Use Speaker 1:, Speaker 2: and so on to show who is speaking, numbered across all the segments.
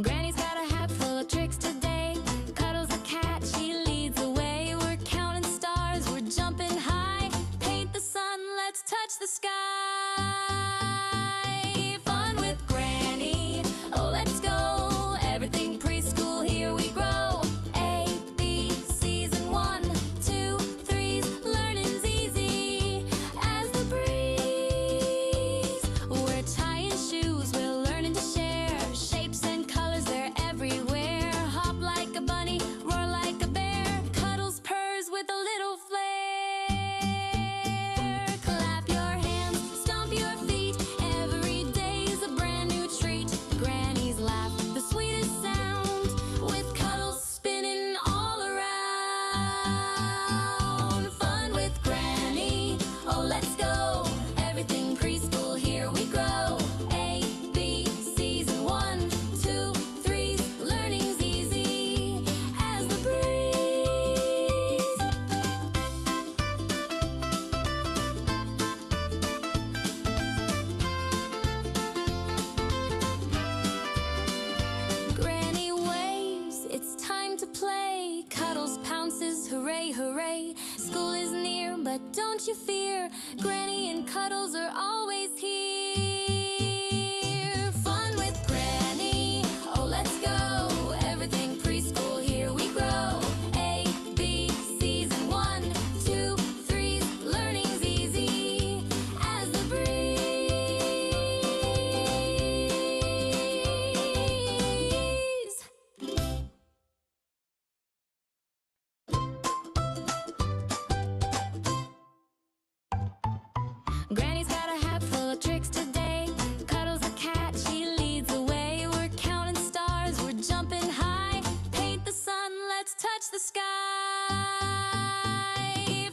Speaker 1: Granny's got a hat full of tricks today. Cuddles a cat, she leads the way. We're counting stars, we're jumping high. Paint the sun, let's touch the sky. Fun with Granny, oh let's go. Everything preschool, here we grow. A, B, C's and 1, 2, 3's, learning's easy as the breeze. We're tying shoes, we're learning to share. Shapes and colors, they're everywhere. Hop like a bunny, roar like a bear. Cuddles purrs with a little flair. Clap your hands, stomp your feet. Every day's a brand new treat. Granny's laugh, the sweetest sound, with cuddles spinning all around. Fun with Granny, oh let's go. Everything preschool, here we grow. A, B, C's and 1, 2, 3's, learning's easy as the breeze. Granny waves, it's time to play. Cuddles pounces, hooray, hooray. School is near, but don't you fear. Granny and Cuddles are always here. Fun with Granny, oh let's go. Everything preschool, here we grow. A, B, C's and 1, 2, 3's, learning's easy as the breeze. Granny's got a hat full of tricks today. Cuddles a cat, she leads the way. We're counting stars, we're jumping high. Paint the sun, let's touch the sky.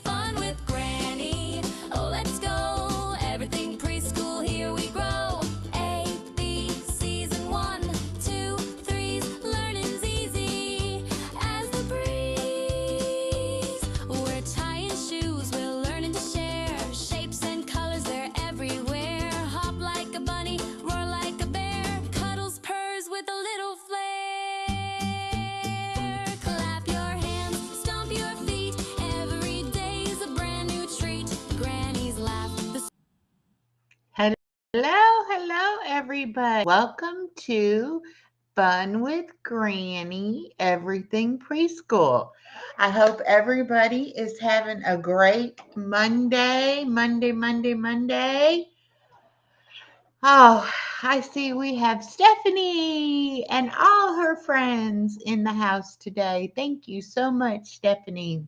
Speaker 1: Fun with Granny, oh let's go. Everything preschool, here we grow. A, B, C's and 1, 2, 3's, learning's easy as the breeze. We're tying shoes, we're learning to share. Shapes and colors, they're everywhere. Hop like a bunny, roar like a bear. Cuddles purrs with a little flair. Clap your hands, stomp your feet. Every day's a brand new treat. Granny's laugh, the
Speaker 2: Hello, everybody. Welcome to Fun with Granny Everything Preschool. I hope everybody is having a great Monday. Oh, I see we have Stephanie and all her friends in the house today. Thank you so much, Stephanie.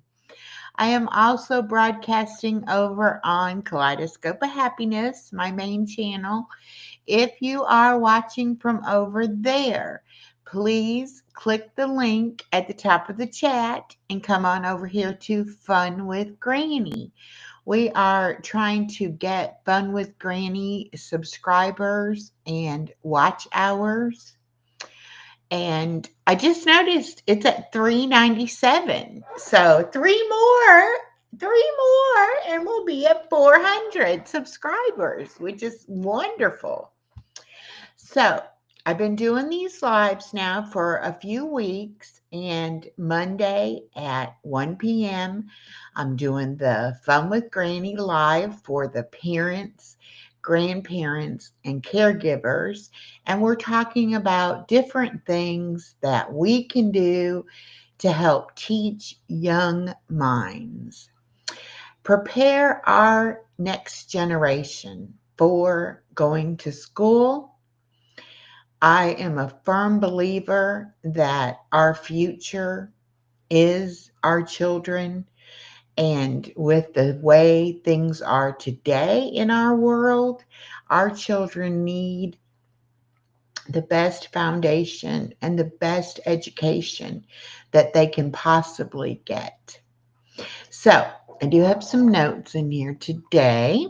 Speaker 2: I am also broadcasting over on Kaleidoscope of Happiness, my main channel. If you are watching from over there, please click the link at the top of the chat and come on over here to Fun with Granny. We are trying to get Fun with Granny subscribers and watch hours. And I just noticed it's at 397. So three more, and we'll be at 400 subscribers, which is wonderful. So I've been doing these lives now for a few weeks, and Monday at 1 p.m., I'm doing the Fun with Granny live for the parents, grandparents, and caregivers. And we're talking about different things that we can do to help teach young minds. Prepare our next generation for going to school. I am a firm believer that our future is our children. And with the way things are today in our world, our children need the best foundation and the best education that they can possibly get. So, I do have some notes in here today,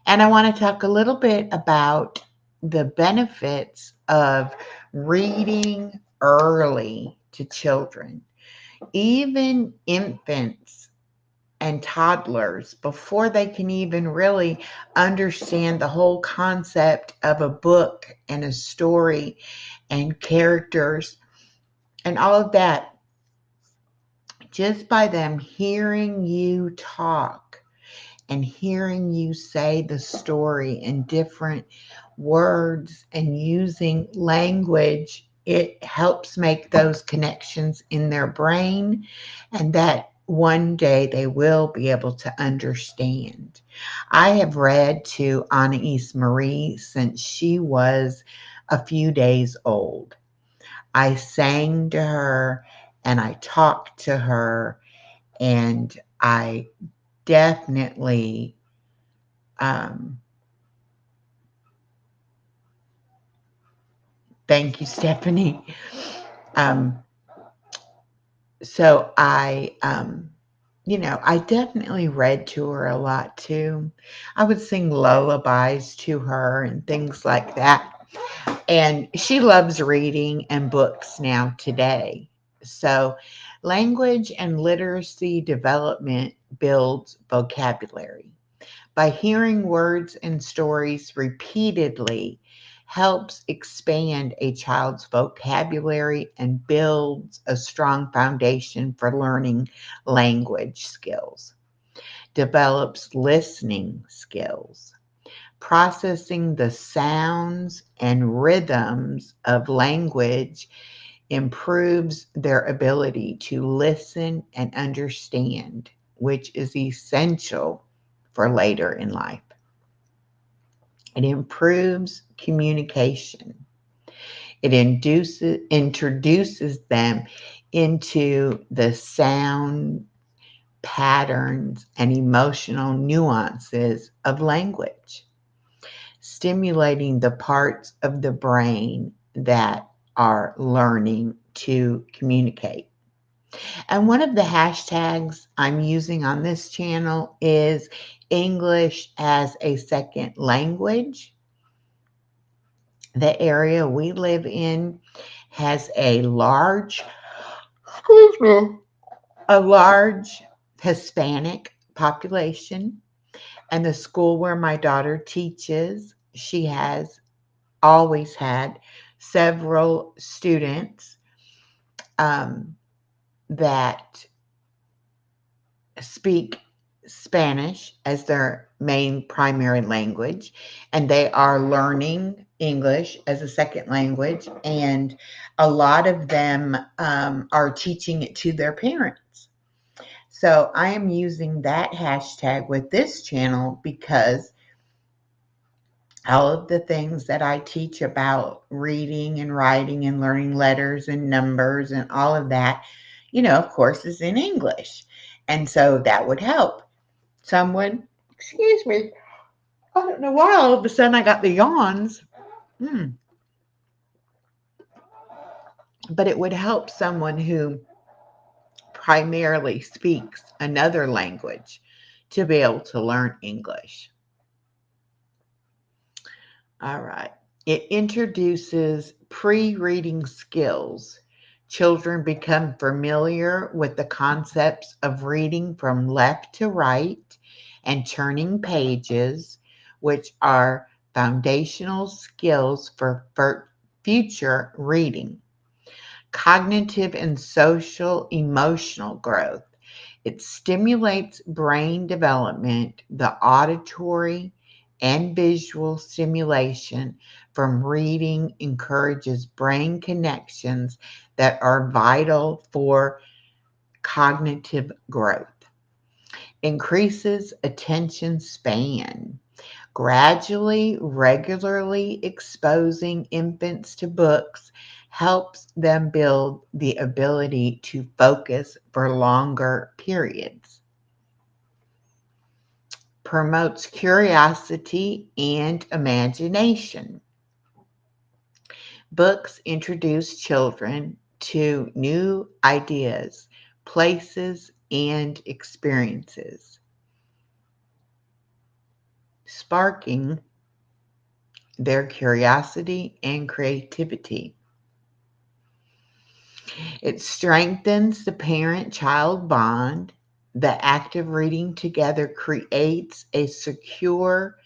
Speaker 2: and I want to talk a little bit about the benefits of reading early to children. Even infants and toddlers before they can even really understand the whole concept of a book and a story and characters and all of that. Just by them hearing you talk and hearing you say the story in different words and using language, it helps make those connections in their brain, and that one day they will be able to understand. I have read to Anais Marie since she was a few days old. I sang to her and I talked to her, and I definitely um, thank you, Stephanie. Um, so I definitely read to her a lot too. I would sing lullabies to her and things like that. And she loves reading and books now today. So, language and literacy development builds vocabulary. By hearing words and stories repeatedly helps expand a child's vocabulary and builds a strong foundation for learning language skills. Develops listening skills. Processing the sounds and rhythms of language improves their ability to listen and understand, which is essential for later in life. It improves communication. It introduces them into the sound patterns and emotional nuances of language, stimulating the parts of the brain that are learning to communicate. And one of the hashtags I'm using on this channel is English as a second language. The area we live in has excuse me, a large Hispanic population. And the school where my daughter teaches, she has always had several students um, that speak Spanish as their main primary language, and they are learning English as a second language, and a lot of them are teaching it to their parents. So I am using that hashtag with this channel because all of the things that I teach about reading and writing and learning letters and numbers and all of that, of course, is in English. And so that would help someone. Excuse me. I don't know why all of a sudden I got the yawns. Hmm. But it would help someone who primarily speaks another language to be able to learn English. All right. It introduces pre-reading skills. Children become familiar with the concepts of reading from left to right and turning pages, which are foundational skills for future reading. Cognitive and social emotional growth. It stimulates brain development, the auditory and visual stimulation from reading encourages brain connections that are vital for cognitive growth. Increases attention span. Gradually, regularly exposing infants to books helps them build the ability to focus for longer periods. Promotes curiosity and imagination. Books introduce children to new ideas, places, and experiences, sparking their curiosity and creativity. It strengthens the parent child bond. The act of reading together creates a secure,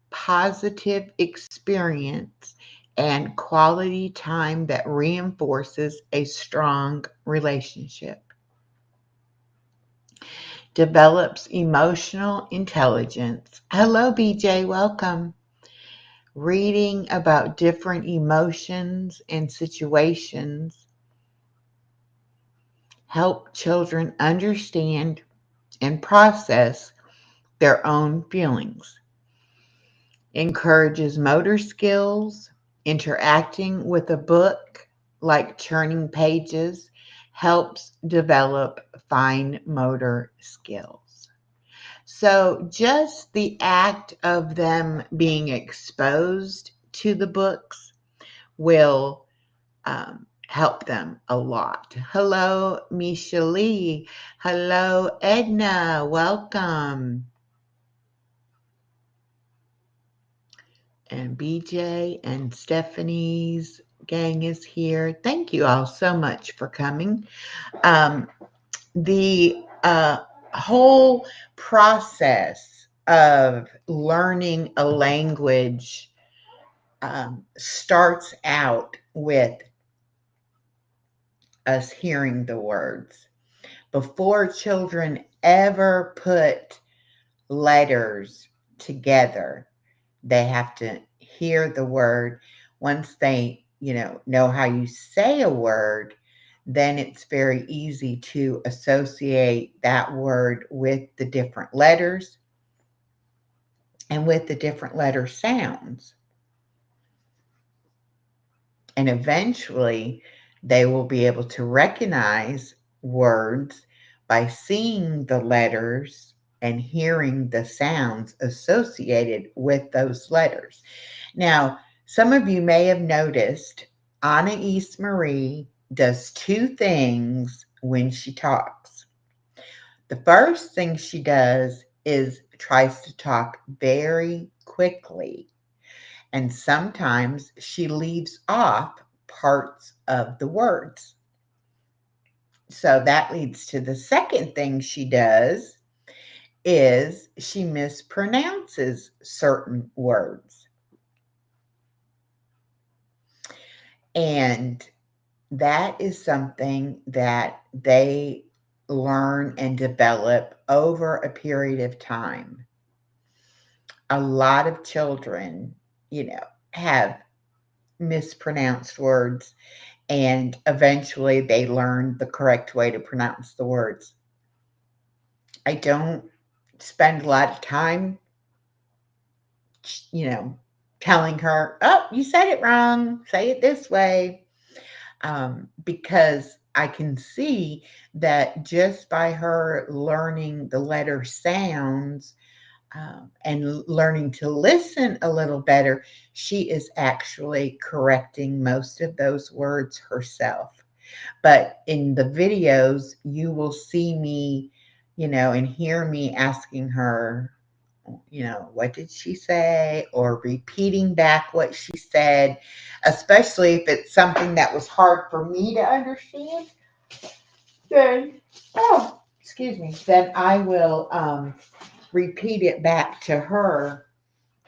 Speaker 2: positive experience and quality time that reinforces a strong relationship, develops emotional intelligence. Hello, BJ, welcome. Reading about different emotions and situations help children understand and process their own feelings, encourages motor skills, interacting with a book like turning pages helps develop fine motor skills. So, just the act of them being exposed to the books will help them a lot. Hello, Misha Lee. Hello, Edna. Welcome. And BJ and Stephanie's gang is here. Thank you all so much for coming. The whole process of learning a language starts out with us hearing the words. Before children ever put letters together, they have to hear the word. Once they, know how you say a word, then it's very easy to associate that word with the different letters and with the different letter sounds. And eventually, they will be able to recognize words by seeing the letters and hearing the sounds associated with those letters. Now, some of you may have noticed Anna East Marie does two things when she talks. The first thing she does is tries to talk very quickly, and sometimes she leaves off parts of the words. So that leads to the second thing she does is she mispronounces certain words. And that is something that they learn and develop over a period of time. A lot of children, have mispronounced words, and eventually they learn the correct way to pronounce the words. I don't spend a lot of time, you know, telling her, oh, you said it wrong, say it this way. Because I can see that just by her learning the letter sounds and learning to listen a little better, she is actually correcting most of those words herself. But in the videos, you will see me, and hear me asking her, what did she say? Or repeating back what she said, especially if it's something that was hard for me to understand. Then, excuse me, then I will repeat it back to her.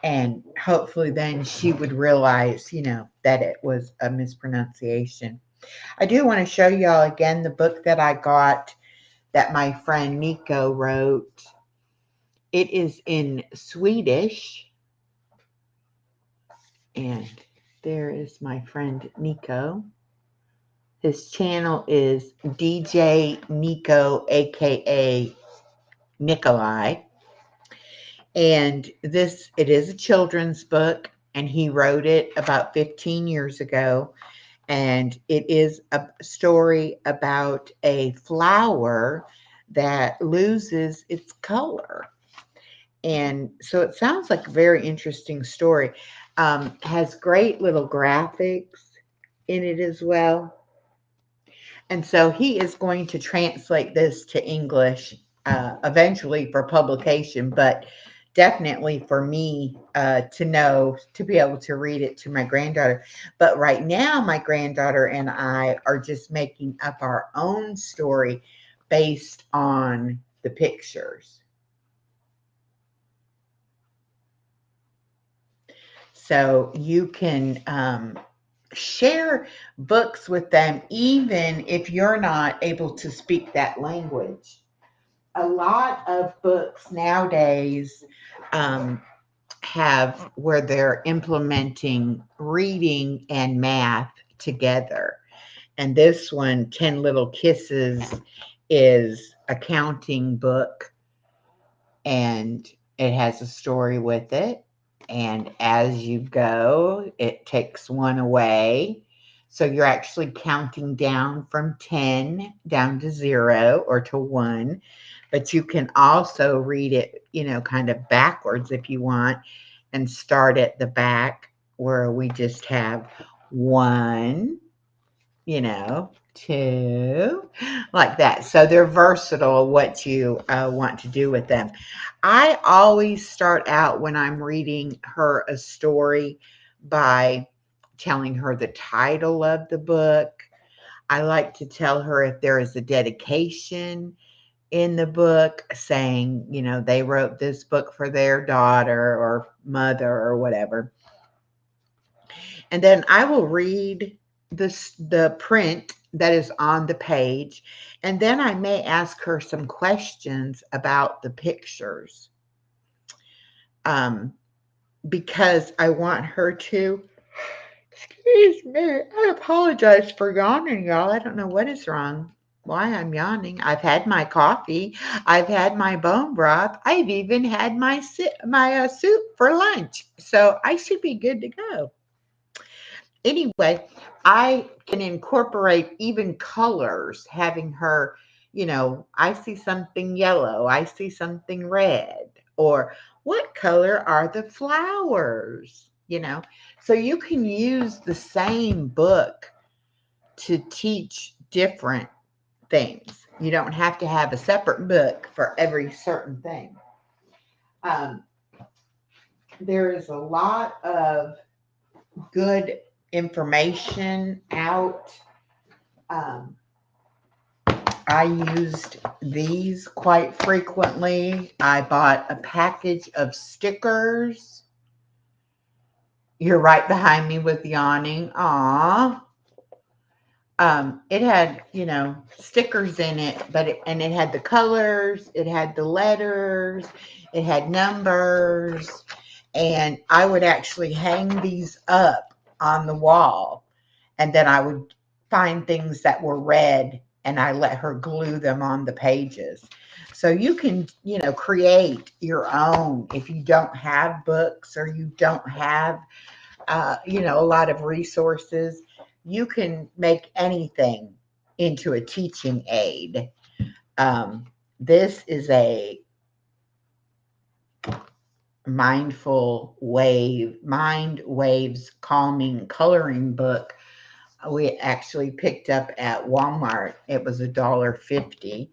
Speaker 2: And hopefully then she would realize, that it was a mispronunciation. I do want to show y'all again the book that I got that my friend Nico wrote. It is in Swedish. And there is my friend Nico. His channel is DJ Nico, aka Nikolai. And it is a children's book, and he wrote it about 15 years ago. And it is a story about a flower that loses its color. And so it sounds like a very interesting story. Has great little graphics in it as well. And so he is going to translate this to English eventually for publication, but definitely for me to be able to read it to my granddaughter. But right now, my granddaughter and I are just making up our own story based on the pictures. So you can share books with them even if you're not able to speak that language. A lot of books nowadays um, have where they're implementing reading and math together. And this one, 10 Little Kisses, is a counting book, and it has a story with it. And as you go, it takes one away. So you're actually counting down from 10 down to 0 or to 1. But you can also read it, kind of backwards if you want, and start at the back where we just have 1, 2, like that. So they're versatile what you want to do with them. I always start out when I'm reading her a story by telling her the title of the book. I like to tell her if there is a dedication in the book saying, they wrote this book for their daughter or mother or whatever. And then I will read the print that is on the page, and then I may ask her some questions about the pictures, um, because I want her to. Excuse me, I apologize for yawning, y'all. I don't know what is wrong. Why I'm yawning. I've had my coffee. I've had my bone broth. I've even had my soup for lunch. So I should be good to go. Anyway, I can incorporate even colors, having her, I see something yellow, I see something red, or what color are the flowers? So you can use the same book to teach different things. You don't have to have a separate book for every certain thing. Um, there is a lot of good information out. Um, I used these quite frequently. I bought a package of stickers. You're right behind me with yawning. Aw. It had, stickers in it, and it had the colors, it had the letters, it had numbers, and I would actually hang these up on the wall, and then I would find things that were red, and I let her glue them on the pages. So you can, create your own if you don't have books or you don't have a lot of resources. You can make anything into a teaching aid. This is a mind waves calming coloring book. We actually picked up at Walmart. It was $1.50.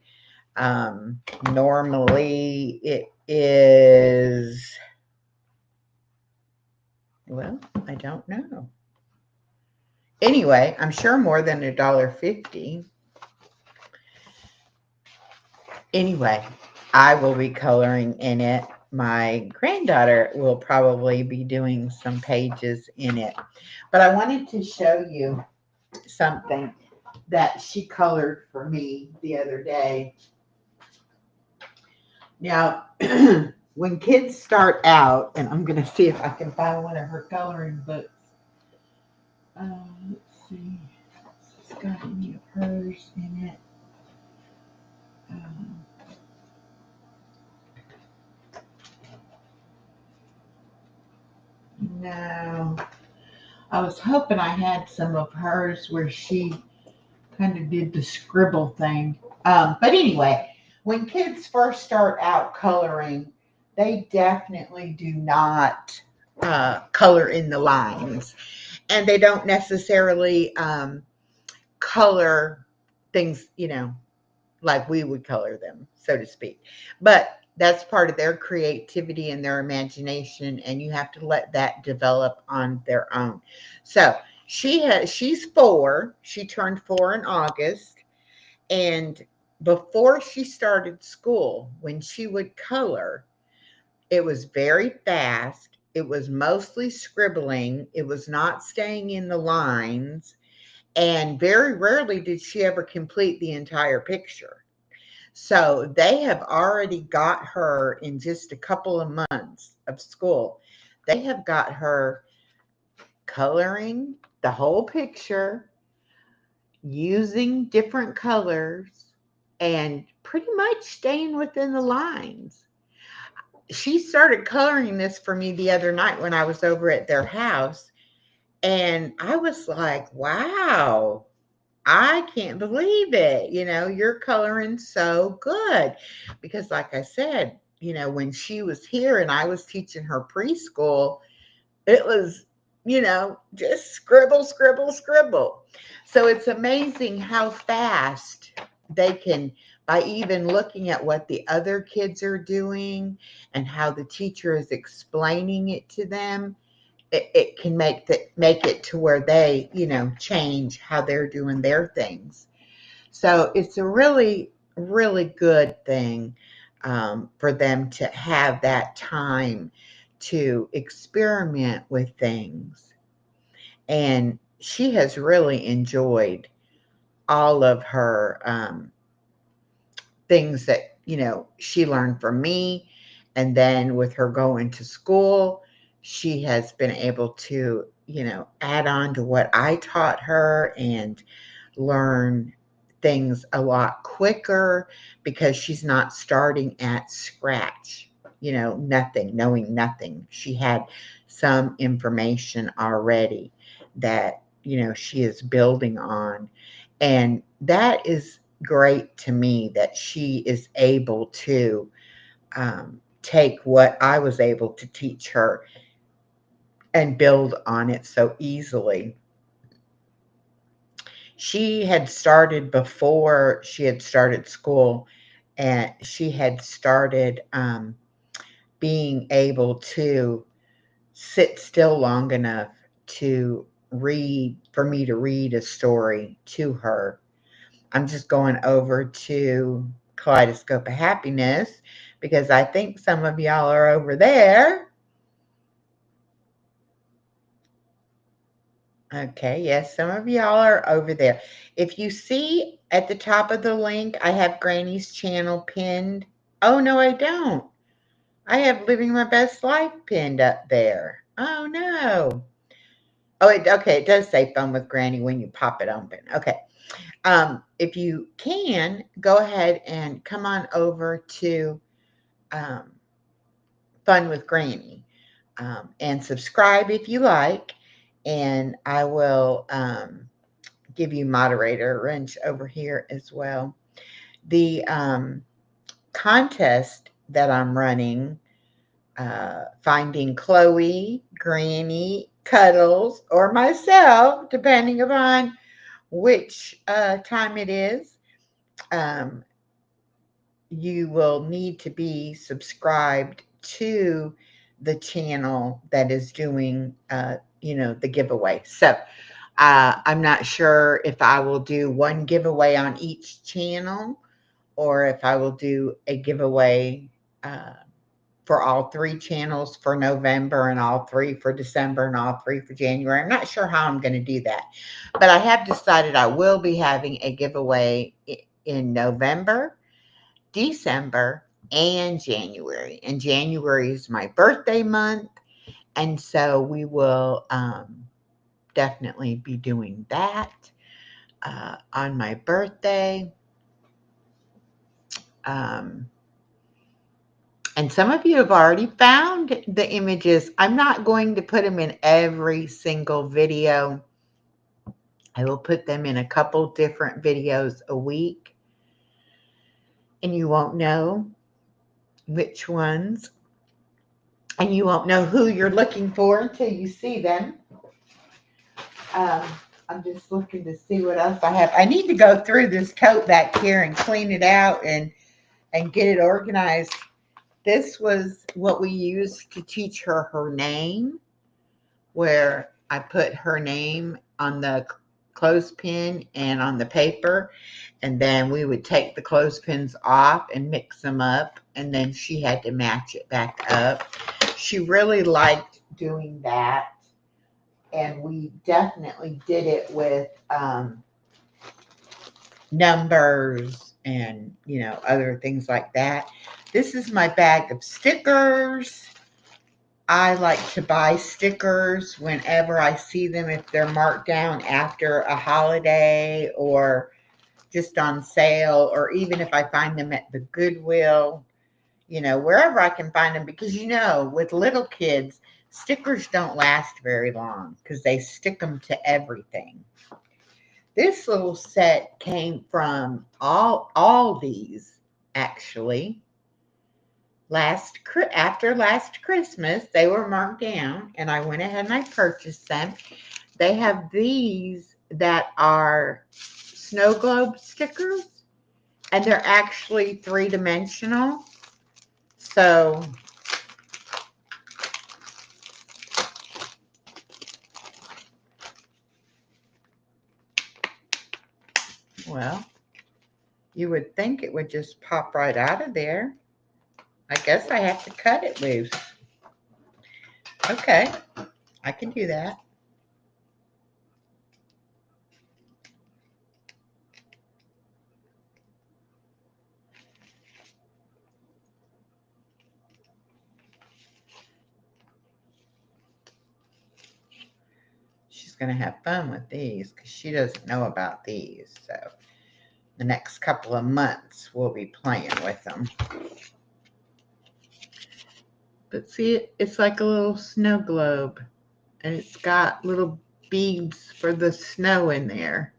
Speaker 2: Normally it is, well, I don't know. Anyway, I'm sure more than $1.50. Anyway, I will be coloring in it. My granddaughter will probably be doing some pages in it. But I wanted to show you something that she colored for me the other day. Now, when kids start out, and I'm going to see if I can find one of her coloring books. Let's see. It's got any of hers in it. Um, no. I was hoping I had some of hers where she kind of did the scribble thing. But anyway, when kids first start out coloring, they definitely do not color in the lines. And they don't necessarily color things, like we would color them, so to speak. But that's part of their creativity and their imagination, and you have to let that develop on their own. So she's 4. She turned 4 in August, and before she started school, when she would color, it was very fast. It was mostly scribbling. It was not staying in the lines. And very rarely did she ever complete the entire picture. So they have already got her in just a couple of months of school. They have got her coloring the whole picture, using different colors, and pretty much staying within the lines. She started coloring this for me the other night when I was over at their house. And I was like, wow, I can't believe it. You're coloring so good. Because, like I said, when she was here and I was teaching her preschool, it was, just scribble, scribble, scribble. So it's amazing how fast they can, by even looking at what the other kids are doing and how the teacher is explaining it to them, it can make it to where they, change how they're doing their things. So it's a really, really good thing for them to have that time to experiment with things. And she has really enjoyed all of her things that, she learned from me. And then with her going to school, she has been able to, add on to what I taught her and learn things a lot quicker because she's not starting at scratch, nothing, knowing nothing. She had some information already that, she is building on. And that is great to me that she is able to take what I was able to teach her and build on it so easily. She had started before she had started school, and she had started being able to sit still long enough to read, for me to read a story to her. I'm just going over to Kaleidoscope of Happiness because I think some of y'all are over there. Okay, yes, some of y'all are over there. If you see at the top of the link, I have Granny's channel pinned. Oh, no, I don't. I have Living My Best Life pinned up there. Oh, no. Oh, okay, it does say Fun with Granny when you pop it open. Okay. If you can, go ahead and come on over to um, Fun with Granny and subscribe if you like. And I will give you moderator wrench over here as well. The contest that I'm running, finding Chloe, Granny, Cuddles, or myself, depending upon which time it is. Um, you will need to be subscribed to the channel that is doing, the giveaway. So I'm not sure if I will do one giveaway on each channel or if I will do a giveaway uh, for all three channels for November and all three for December and all three for January. I'm not sure how I'm going to do that, but I have decided I will be having a giveaway in November, December, and January. And January is my birthday month. And so we will definitely be doing that on my birthday. Um, and some of you have already found the images. I'm not going to put them in every single video. I will put them in a couple different videos a week. And you won't know which ones. And you won't know who you're looking for until you see them. Um, I'm just looking to see what else I have. I need to go through this tote back here and clean it out and get it organized. This was what we used to teach her name, where I put her name on the clothespin and on the paper, and then we would take the clothespins off and mix them up, and then she had to match it back up. She really liked doing that, and we definitely did it with numbers and other things like that. This is my bag of stickers. I like to buy stickers whenever I see them, if they're marked down after a holiday or just on sale, or even if I find them at the Goodwill, wherever I can find them, because with little kids, stickers don't last very long because they stick them to everything. This little set came from all these, actually. After last Christmas, they were marked down, and I went ahead and I purchased them. They have these that are snow globe stickers, and they're actually three-dimensional. So well, you would think it would just pop right out of there. I guess I have to cut it loose. Okay, I can do that. She's going to have fun with these because she doesn't know about these. So the next couple of months, we'll be playing with them. But see, it's like a little snow globe, and it's got little beads for the snow in there.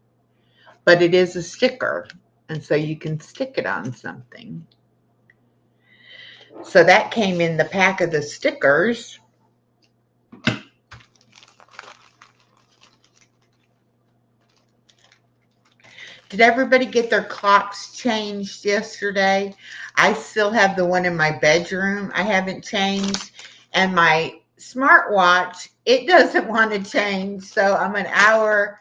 Speaker 2: But it is a sticker, and so you can stick it on something. So that came in the pack of the stickers. Did everybody get their clocks changed yesterday? I still have the one in my bedroom I haven't changed. And my smartwatch, it doesn't want to change. So I'm an hour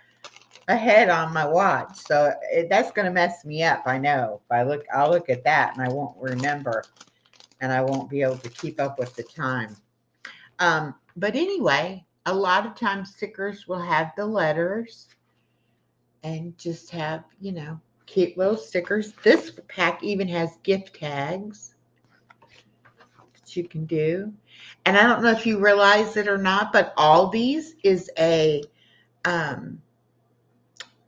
Speaker 2: ahead on my watch. So that's going to mess me up. I know. If I'll look at that and I won't remember. And I won't be able to keep up with the time. But anyway, a lot of times stickers will have the letters and just have, cute little stickers. This pack even has gift tags that you can do. And I don't know if you realize it or not, but Aldi's is a,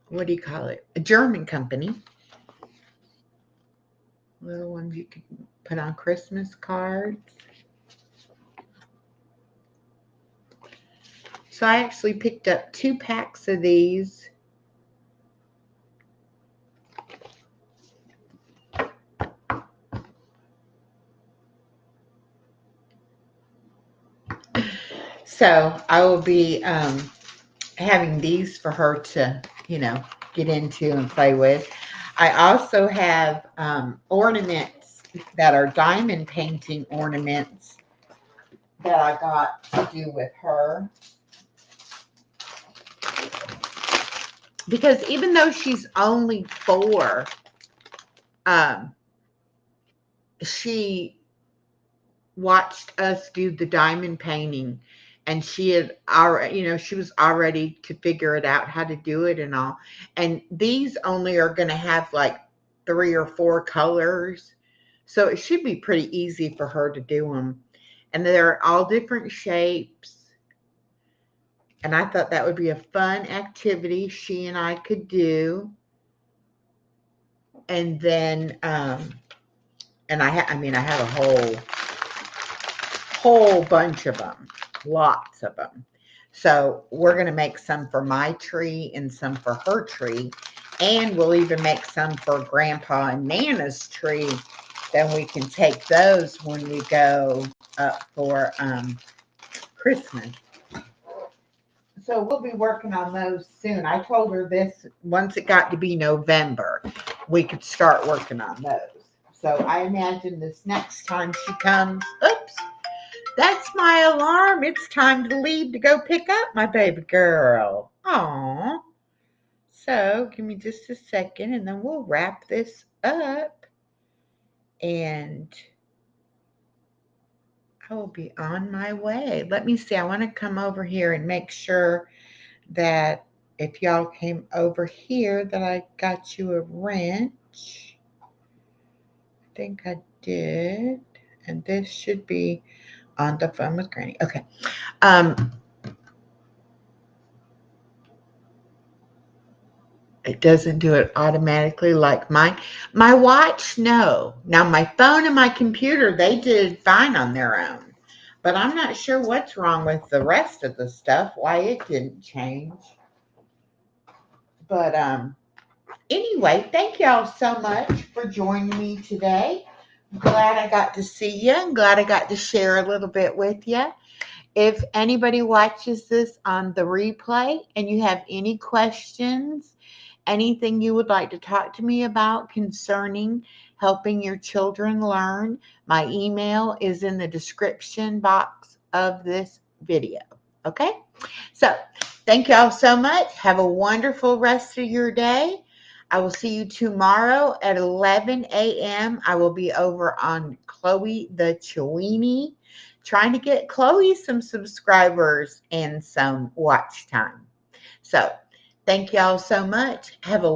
Speaker 2: what do you call it? A German company. Little ones you can put on Christmas cards. So I actually picked up 2 packs of these. So I will be having these for her to, get into and play with. I also have ornaments that are diamond painting ornaments that I got to do with her. Because even though she's only 4, she watched us do the diamond painting, and she had already, she was already to figure it out how to do it and all. And these only are going to have like 3 or 4 colors, so it should be pretty easy for her to do them. And they're all different shapes. And I thought that would be a fun activity she and I could do. And then, and I have a whole bunch of them, lots of them. So we're going to make some for my tree and some for her tree. And we'll even make some for Grandpa and Nana's tree. Then we can take those when we go up for Christmas. So we'll be working on those soon. I told her this, once it got to be November, we could start working on those. So I imagine this next time she comes, oops, that's my alarm. It's time to leave to go pick up my baby girl. Aww. So give me just a second and then we'll wrap this up and I will be on my way. Let me see. I want to come over here and make sure that if y'all came over here that I got you a wrench. I think I did. And this should be on the phone with Granny. Okay. Um, it doesn't do it automatically like mine. My watch, no. Now my phone and my computer, they did fine on their own. But I'm not sure what's wrong with the rest of the stuff, why it didn't change. But anyway, thank y'all so much for joining me today. I'm glad I got to see you. I'm glad I got to share a little bit with you. If anybody watches this on the replay and you have any questions, anything you would like to talk to me about concerning helping your children learn, my email is in the description box of this video. Okay? So, thank y'all so much. Have a wonderful rest of your day. I will see you tomorrow at 11 a.m. I will be over on Chloe the Chewini, trying to get Chloe some subscribers and some watch time. So, thank y'all so much. Have a